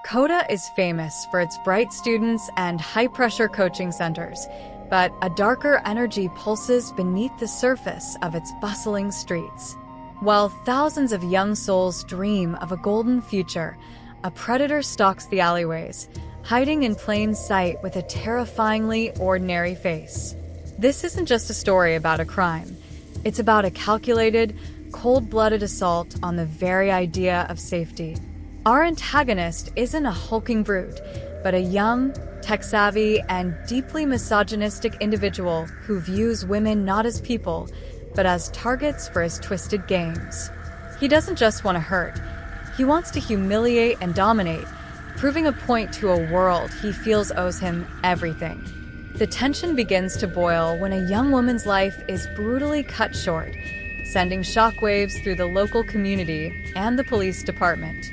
Coda is famous for its bright students and high-pressure coaching centers, but a darker energy pulses beneath the surface of its bustling streets. While thousands of young souls dream of a golden future, a predator stalks the alleyways, hiding in plain sight with a terrifyingly ordinary face. This isn't just a story about a crime. It's about a calculated, cold-blooded assault on the very idea of safety. Our antagonist isn't a hulking brute, but a young, tech-savvy, and deeply misogynistic individual who views women not as people, but as targets for his twisted games. He doesn't just want to hurt. He wants to humiliate and dominate, proving a point to a world he feels owes him everything. The tension begins to boil when a young woman's life is brutally cut short, sending shockwaves through the local community and the police department.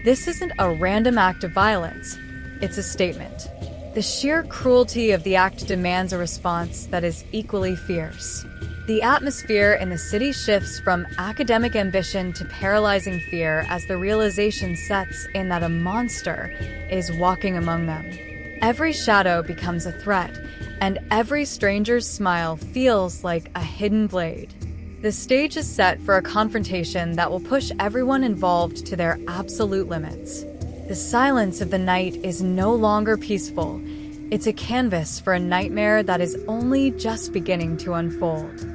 This isn't a random act of violence, it's a statement. The sheer cruelty of the act demands a response that is equally fierce. The atmosphere in the city shifts from academic ambition to paralyzing fear as the realization sets in that a monster is walking among them. Every shadow becomes a threat, and every stranger's smile feels like a hidden blade. The stage is set for a confrontation that will push everyone involved to their absolute limits. The silence of the night is no longer peaceful. It's a canvas for a nightmare that is only just beginning to unfold.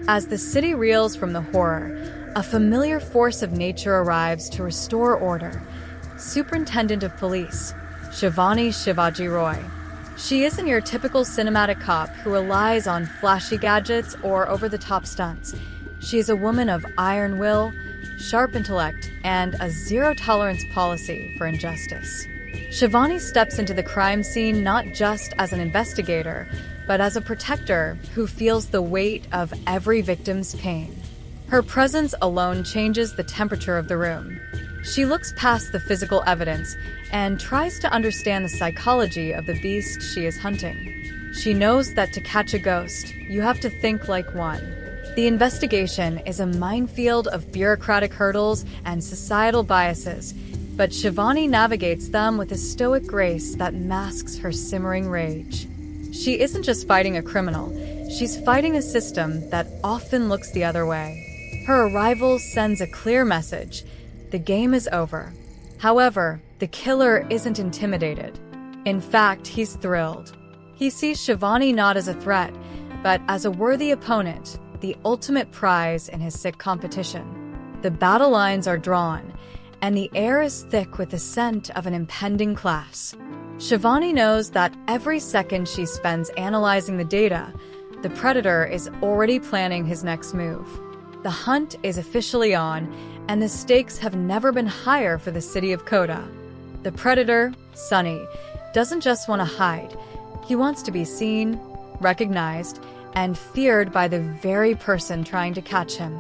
As the city reels from the horror, a familiar force of nature arrives to restore order. Superintendent of Police, Shivani Shivaji Roy. She isn't your typical cinematic cop who relies on flashy gadgets or over-the-top stunts. She is a woman of iron will, sharp intellect, and a zero-tolerance policy for injustice. Shivani steps into the crime scene not just as an investigator, but as a protector who feels the weight of every victim's pain. Her presence alone changes the temperature of the room. She looks past the physical evidence and tries to understand the psychology of the beast she is hunting. She knows that to catch a ghost, you have to think like one. The investigation is a minefield of bureaucratic hurdles and societal biases, but Shivani navigates them with a stoic grace that masks her simmering rage. She isn't just fighting a criminal, she's fighting a system that often looks the other way. Her arrival sends a clear message: the game is over. However, the killer isn't intimidated. In fact, he's thrilled. He sees Shivani not as a threat, but as a worthy opponent, the ultimate prize in his sick competition. The battle lines are drawn, and the air is thick with the scent of an impending clash. Shivani knows that every second she spends analyzing the data, the predator is already planning his next move. The hunt is officially on, and the stakes have never been higher for the city of Coda. The predator, Sunny, doesn't just want to hide. He wants to be seen, recognized, and feared by the very person trying to catch him.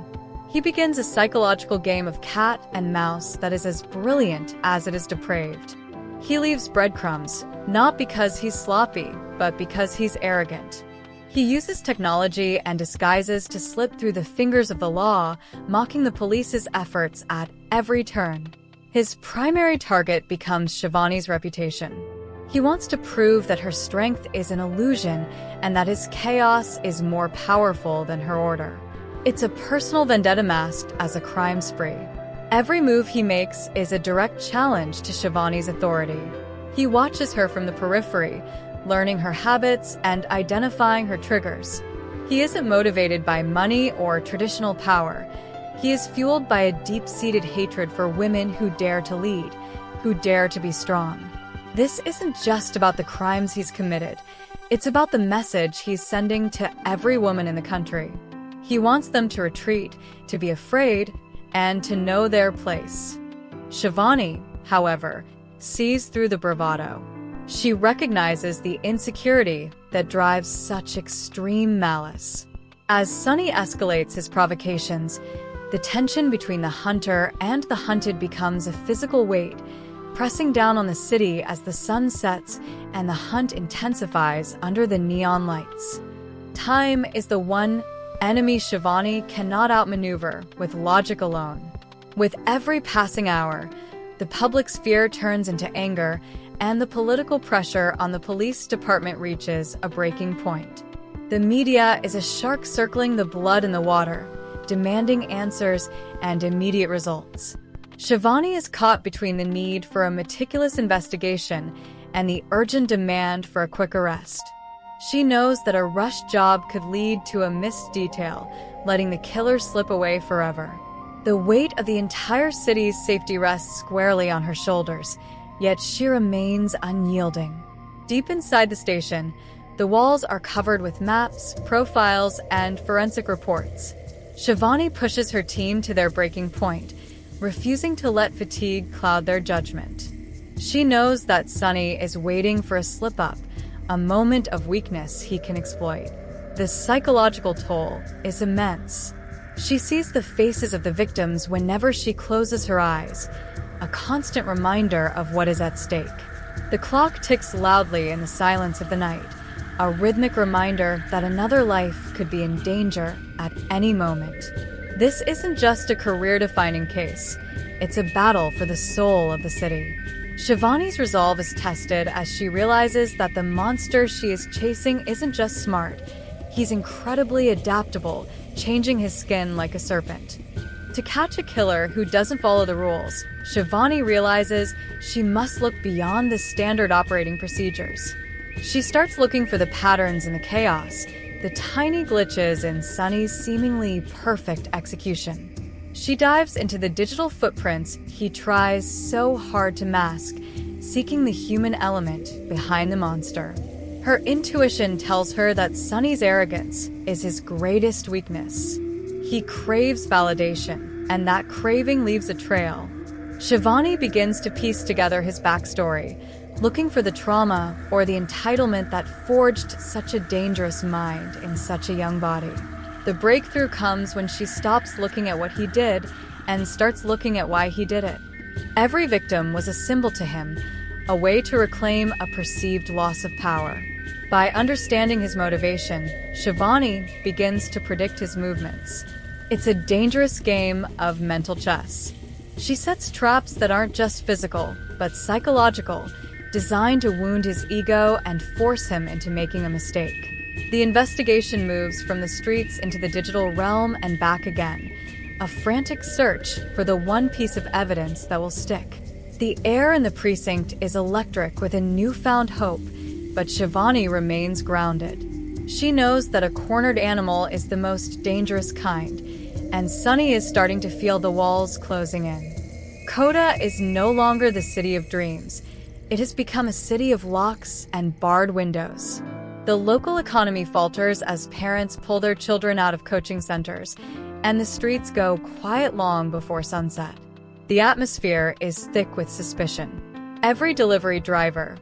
He begins a psychological game of cat and mouse that is as brilliant as it is depraved. He leaves breadcrumbs, not because he's sloppy, but because he's arrogant. He uses technology and disguises to slip through the fingers of the law, mocking the police's efforts at every turn. His primary target becomes Shivani's reputation. He wants to prove that her strength is an illusion and that his chaos is more powerful than her order. It's a personal vendetta masked as a crime spree. Every move he makes is a direct challenge to Shivani's authority. He watches her from the periphery, learning her habits and identifying her triggers. He isn't motivated by money or traditional power. He is fueled by a deep-seated hatred for women who dare to lead, who dare to be strong. This isn't just about the crimes he's committed. It's about the message he's sending to every woman in the country. He wants them to retreat, to be afraid, and to know their place. Shivani, however, sees through the bravado. She recognizes the insecurity that drives such extreme malice. As Sunny escalates his provocations, the tension between the hunter and the hunted becomes a physical weight, pressing down on the city as the sun sets and the hunt intensifies under the neon lights. Time is the one enemy Shivani cannot outmaneuver with logic alone. With every passing hour, The public's fear turns into anger, and the political pressure on the police department reaches a breaking point. The media is a shark circling the blood in the water, demanding answers and immediate results. Shivani is caught between the need for a meticulous investigation and the urgent demand for a quick arrest. She knows that a rushed job could lead to a missed detail, letting the killer slip away forever. The weight of the entire city's safety rests squarely on her shoulders, yet she remains unyielding. Deep inside the station, the walls are covered with maps, profiles, and forensic reports. Shivani pushes her team to their breaking point, refusing to let fatigue cloud their judgment. She knows that Sunny is waiting for a slip-up, a moment of weakness he can exploit. The psychological toll is immense. She sees the faces of the victims whenever she closes her eyes, a constant reminder of what is at stake. The clock ticks loudly in the silence of the night, a rhythmic reminder that another life could be in danger at any moment. This isn't just a career-defining case, it's a battle for the soul of the city. Shivani's resolve is tested as she realizes that the monster she is chasing isn't just smart, he's incredibly adaptable, changing his skin like a serpent. To catch a killer who doesn't follow the rules, Shivani realizes she must look beyond the standard operating procedures. She starts looking for the patterns in the chaos, the tiny glitches in Sunny's seemingly perfect execution. She dives into the digital footprints he tries so hard to mask, seeking the human element behind the monster. Her intuition tells her that Sunny's arrogance is his greatest weakness. He craves validation, and that craving leaves a trail. Shivani begins to piece together his backstory, looking for the trauma or the entitlement that forged such a dangerous mind in such a young body. The breakthrough comes when she stops looking at what he did and starts looking at why he did it. Every victim was a symbol to him, a way to reclaim a perceived loss of power. By understanding his motivation, Shivani begins to predict his movements. It's a dangerous game of mental chess. She sets traps that aren't just physical, but psychological, designed to wound his ego and force him into making a mistake. The investigation moves from the streets into the digital realm and back again, a frantic search for the one piece of evidence that will stick. The air in the precinct is electric with a newfound hope, but Shivani remains grounded. She knows that a cornered animal is the most dangerous kind, and Sunny is starting to feel the walls closing in. Kota is no longer the city of dreams. It has become a city of locks and barred windows. The local economy falters as parents pull their children out of coaching centers, and the streets go quiet long before sunset. The atmosphere is thick with suspicion. Every delivery driver,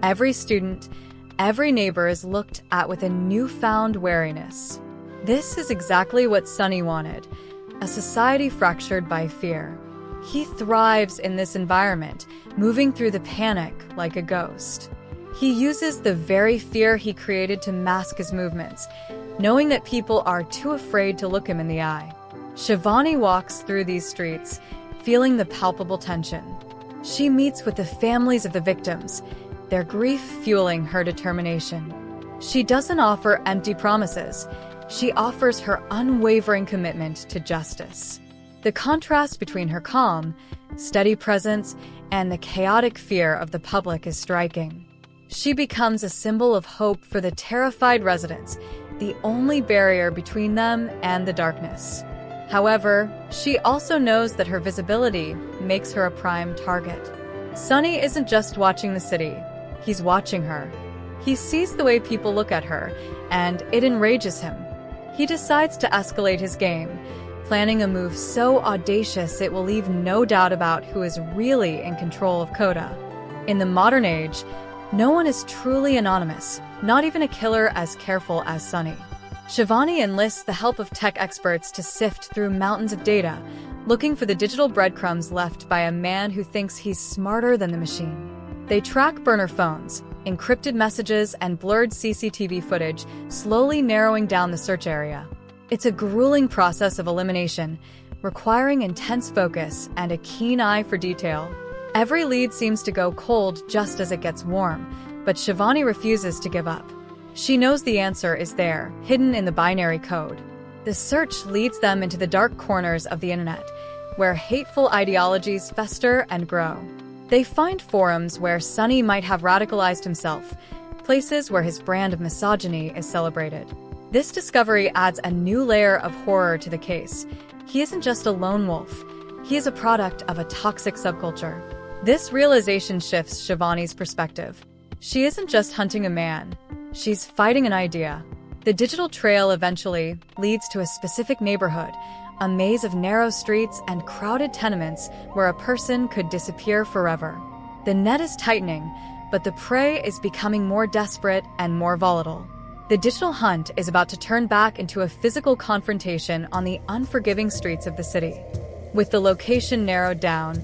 every student, every neighbor is looked at with a newfound wariness. This is exactly what Sunny wanted, a society fractured by fear. He thrives in this environment, moving through the panic like a ghost. He uses the very fear he created to mask his movements, knowing that people are too afraid to look him in the eye. Shivani walks through these streets, feeling the palpable tension. She meets with the families of the victims, their grief fueling her determination. She doesn't offer empty promises. She offers her unwavering commitment to justice. The contrast between her calm, steady presence and the chaotic fear of the public is striking. She becomes a symbol of hope for the terrified residents, the only barrier between them and the darkness. However, she also knows that her visibility makes her a prime target. Sunny isn't just watching the city, he's watching her. He sees the way people look at her, and it enrages him. He decides to escalate his game, planning a move so audacious it will leave no doubt about who is really in control of Kota. In the modern age, no one is truly anonymous, not even a killer as careful as Sunny. Shivani enlists the help of tech experts to sift through mountains of data, looking for the digital breadcrumbs left by a man who thinks he's smarter than the machine. They track burner phones, encrypted messages, and blurred CCTV footage, slowly narrowing down the search area. It's a grueling process of elimination, requiring intense focus and a keen eye for detail. Every lead seems to go cold just as it gets warm, but Shivani refuses to give up. She knows the answer is there, hidden in the binary code. The search leads them into the dark corners of the internet, where hateful ideologies fester and grow. They find forums where Sunny might have radicalized himself, places where his brand of misogyny is celebrated. This discovery adds a new layer of horror to the case. He isn't just a lone wolf. He is a product of a toxic subculture. This realization shifts Shivani's perspective. She isn't just hunting a man. She's fighting an idea. The digital trail eventually leads to a specific neighborhood, a maze of narrow streets and crowded tenements where a person could disappear forever. The net is tightening, but the prey is becoming more desperate and more volatile. The digital hunt is about to turn back into a physical confrontation on the unforgiving streets of the city. With the location narrowed down,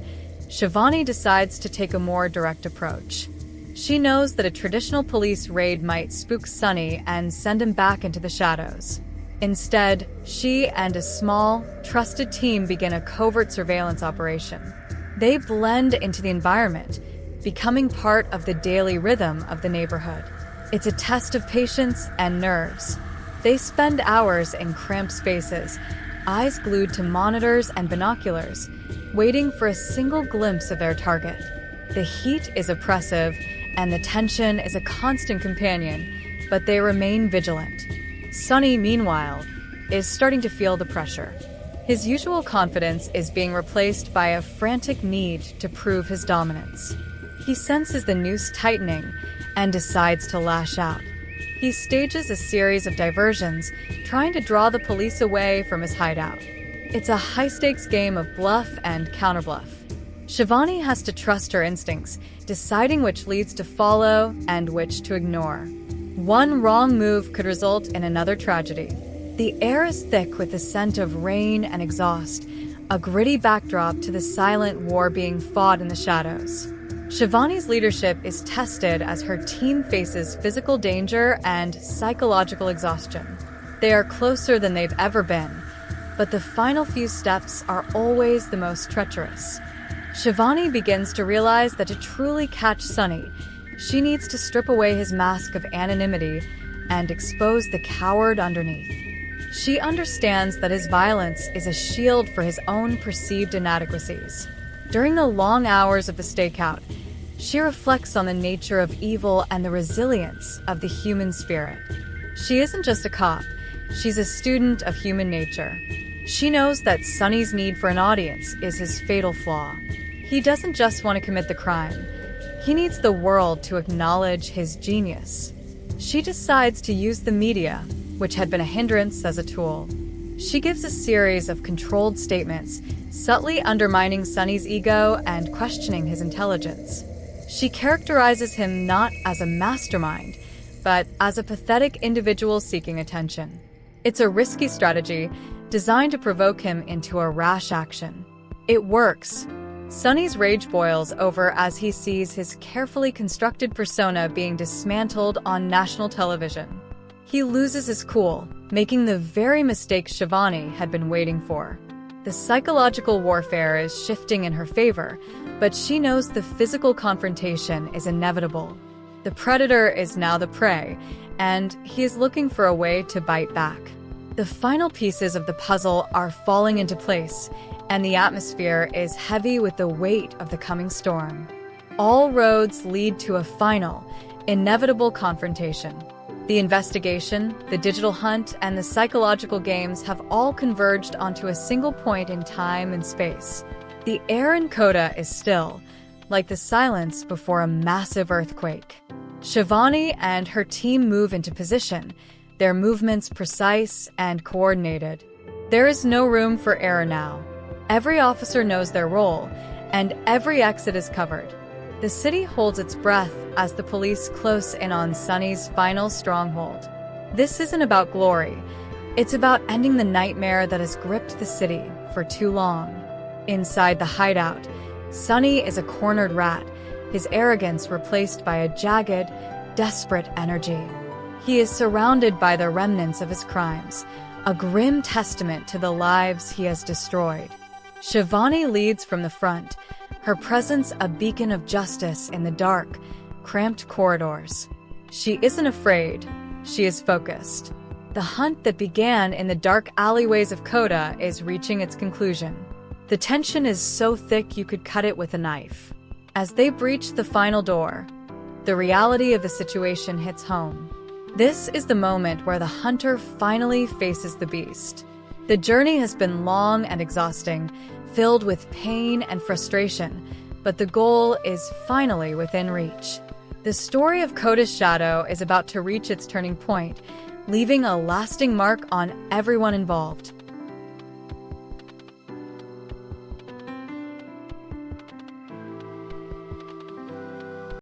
Shivani decides to take a more direct approach. She knows that a traditional police raid might spook Sunny and send him back into the shadows. Instead, she and a small, trusted team begin a covert surveillance operation. They blend into the environment, becoming part of the daily rhythm of the neighborhood. It's a test of patience and nerves. They spend hours in cramped spaces, eyes glued to monitors and binoculars, waiting for a single glimpse of their target. The heat is oppressive, and the tension is a constant companion, but they remain vigilant. Sunny, meanwhile, is starting to feel the pressure. His usual confidence is being replaced by a frantic need to prove his dominance. He senses the noose tightening and decides to lash out. He stages a series of diversions, trying to draw the police away from his hideout. It's a high-stakes game of bluff and counterbluff. Shivani has to trust her instincts, deciding which leads to follow and which to ignore. One wrong move could result in another tragedy. The air is thick with the scent of rain and exhaust, a gritty backdrop to the silent war being fought in the shadows. Shivani's leadership is tested as her team faces physical danger and psychological exhaustion. They are closer than they've ever been, but the final few steps are always the most treacherous. Shivani begins to realize that to truly catch Sunny, she needs to strip away his mask of anonymity and expose the coward underneath. She understands that his violence is a shield for his own perceived inadequacies. During the long hours of the stakeout, she reflects on the nature of evil and the resilience of the human spirit. She isn't just a cop, she's a student of human nature. She knows that Sunny's need for an audience is his fatal flaw. He doesn't just want to commit the crime. He needs the world to acknowledge his genius. She decides to use the media, which had been a hindrance, as a tool. She gives a series of controlled statements, subtly undermining Sunny's ego and questioning his intelligence. She characterizes him not as a mastermind, but as a pathetic individual seeking attention. It's a risky strategy designed to provoke him into a rash action. It works. Sunny's rage boils over as he sees his carefully constructed persona being dismantled on national television. He loses his cool, making the very mistake Shivani had been waiting for. The psychological warfare is shifting in her favor, but she knows the physical confrontation is inevitable. The predator is now the prey, and he is looking for a way to bite back. The final pieces of the puzzle are falling into place, and the atmosphere is heavy with the weight of the coming storm. All roads lead to a final, inevitable confrontation. The investigation, the digital hunt, and the psychological games have all converged onto a single point in time and space. The air in Kota is still, like the silence before a massive earthquake. Shivani and her team move into position, their movements precise and coordinated. There is no room for error now. Every officer knows their role, and every exit is covered. The city holds its breath as the police close in on Sunny's final stronghold. This isn't about glory. It's about ending the nightmare that has gripped the city for too long. Inside the hideout, Sunny is a cornered rat, his arrogance replaced by a jagged, desperate energy. He is surrounded by the remnants of his crimes, a grim testament to the lives he has destroyed. Shivani leads from the front, her presence a beacon of justice in the dark, cramped corridors. She isn't afraid, she is focused. The hunt that began in the dark alleyways of Coda is reaching its conclusion. The tension is so thick you could cut it with a knife. As they breach the final door, the reality of the situation hits home. This is the moment where the hunter finally faces the beast. The journey has been long and exhausting, filled with pain and frustration, but the goal is finally within reach. The story of Coda's shadow is about to reach its turning point, leaving a lasting mark on everyone involved.